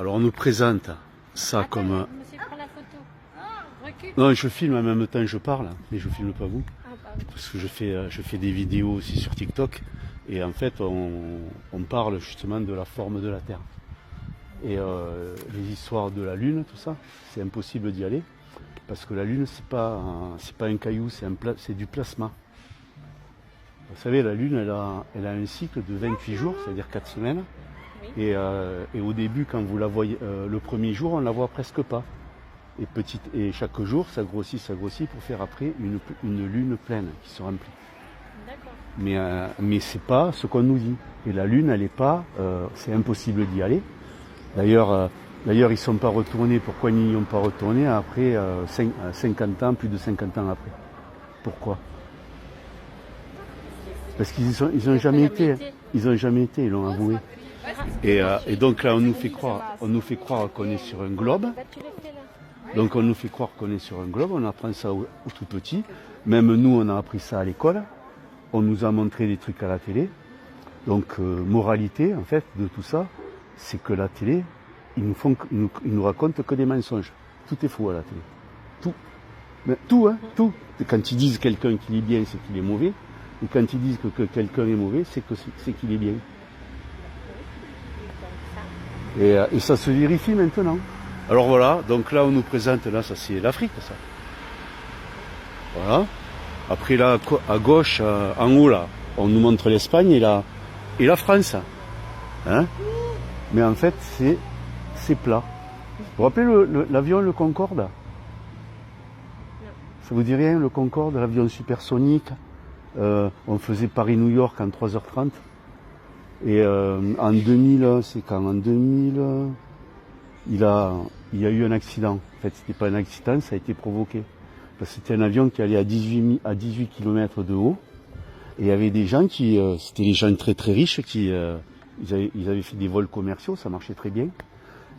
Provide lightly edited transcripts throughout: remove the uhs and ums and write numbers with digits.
Alors on nous présente ça comme... Monsieur prend la photo. Recule. Non, je filme en même temps, je parle, mais je filme pas vous. Ah, pardon. Parce que je fais des vidéos aussi sur TikTok. Et en fait, on parle justement de la forme de la Terre. Et les histoires de la Lune, tout ça, c'est impossible d'y aller. Parce que la Lune, c'est pas un caillou, c'est du plasma. Vous savez, la Lune, elle a un cycle de 28 jours, c'est-à-dire 4 semaines. Oui. Et au début, quand vous la voyez, le premier jour, on la voit presque pas. Et chaque jour, ça grossit pour faire après une lune pleine qui se remplit. D'accord. Mais c'est pas ce qu'on nous dit. Et la Lune, elle est pas, c'est impossible d'y aller. D'ailleurs, ils sont pas retournés. Pourquoi ils n'y ont pas retourné après 50 ans, plus de 50 ans après? Pourquoi? Parce qu'ils ont jamais été. Ils ont jamais été, ils l'ont avoué. Et donc là, on nous fait croire qu'on est sur un globe. Bah, tu le fais là. Donc on nous fait croire qu'on est sur un globe. On apprend ça au tout petit. Même nous, on a appris ça à l'école. On nous a montré des trucs à la télé. Donc moralité, en fait, de tout ça, c'est que la télé, ils nous racontent que des mensonges. Tout est faux à la télé. Tout. Mais tout, hein, tout. Et quand ils disent quelqu'un qu'il est bien, c'est qu'il est mauvais. Et quand ils disent que quelqu'un est mauvais, c'est qu'il est bien. Et ça se vérifie maintenant. Alors voilà, donc là on nous présente, là ça c'est l'Afrique, ça. Voilà. Après là, à gauche, en haut là, on nous montre l'Espagne et la France. Hein? Mais en fait, c'est plat. Vous vous rappelez l'avion, le Concorde? Ça vous dit rien, le Concorde, l'avion supersonique? On faisait Paris-New York en 3h30. Et en 2000, c'est quand? En 2000, il y a eu un accident. En fait, c'était pas un accident, ça a été provoqué. Parce que c'était un avion qui allait à 18 km de haut. Et il y avait des gens c'était des gens très très riches ils avaient fait des vols commerciaux, ça marchait très bien.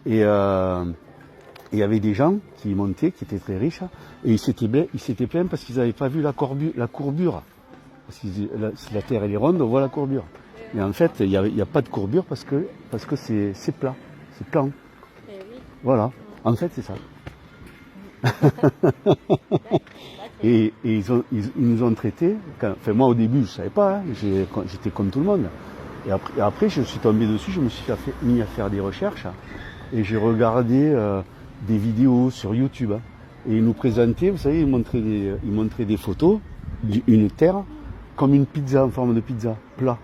Et il y avait des gens qui montaient, qui étaient très riches, et ils s'étaient plaints parce qu'ils n'avaient pas vu la courbure. Parce que si la Terre elle est ronde, on voit la courbure. Mais en fait, il n'y a pas de courbure parce que c'est plat, c'est plan. Eh oui. Voilà, en fait c'est ça. Et ils nous ont traités, enfin moi au début je ne savais pas, hein, j'étais comme tout le monde. Et après je suis tombé dessus, je me suis mis à faire des recherches et j'ai regardé des vidéos sur YouTube. Et ils nous présentaient, vous savez, ils montraient des photos d'une terre comme une pizza, en forme de pizza, plat.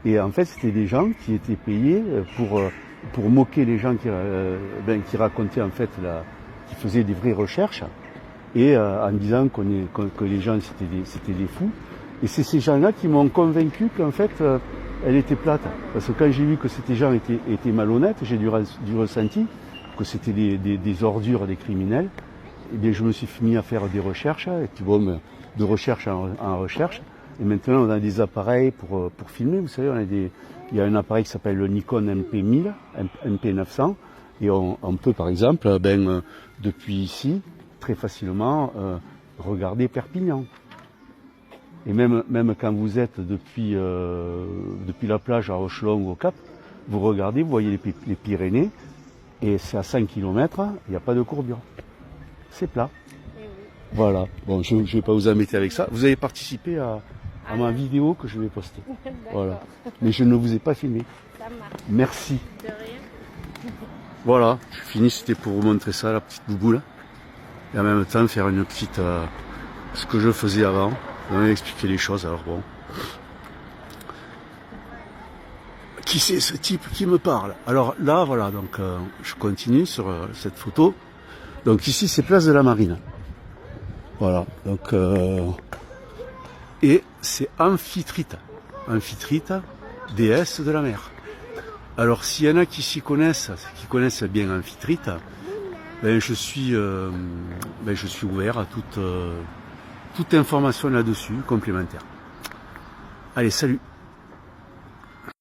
Et en fait c'était des gens qui étaient payés pour moquer les gens qui racontaient en fait qui faisaient des vraies recherches. Et en disant que les gens c'était des fous. Et c'est ces gens-là qui m'ont convaincu qu'en fait elle était plate. Parce que quand j'ai vu que ces gens étaient malhonnêtes, j'ai du ressenti que c'était des ordures, des criminels. Et bien je me suis mis à faire des recherches, et puis bon, de recherche en recherche. Et maintenant on a des appareils pour filmer. Vous savez, il y a un appareil qui s'appelle le Nikon MP1000, MP900, et on peut par exemple, depuis ici, très facilement regarder Perpignan. Et même quand vous êtes depuis la plage à Rochelon ou au Cap, vous regardez, vous voyez les Pyrénées, et c'est à 5 km, il n'y a pas de courbure. C'est plat. Eh oui. Voilà. Bon, je ne vais pas vous embêter avec ça. Vous avez participé à ma vidéo que je vais poster. Voilà. Mais je ne vous ai pas filmé. Ça marche. Merci. De rien. Voilà, je finis, c'était pour vous montrer ça, la petite boubou là. Et en même temps faire une petite... ce que je faisais avant, expliquer les choses, alors bon. Qui c'est ce type qui me parle? Alors là, voilà, donc je continue sur cette photo. Donc ici, c'est place de la Marine. Voilà, donc... et c'est Amphitrite. Amphitrite, déesse de la mer. Alors s'il y en a qui s'y connaissent, qui connaissent bien Amphitrite, je suis ouvert à toute information là-dessus, complémentaire. Allez, salut!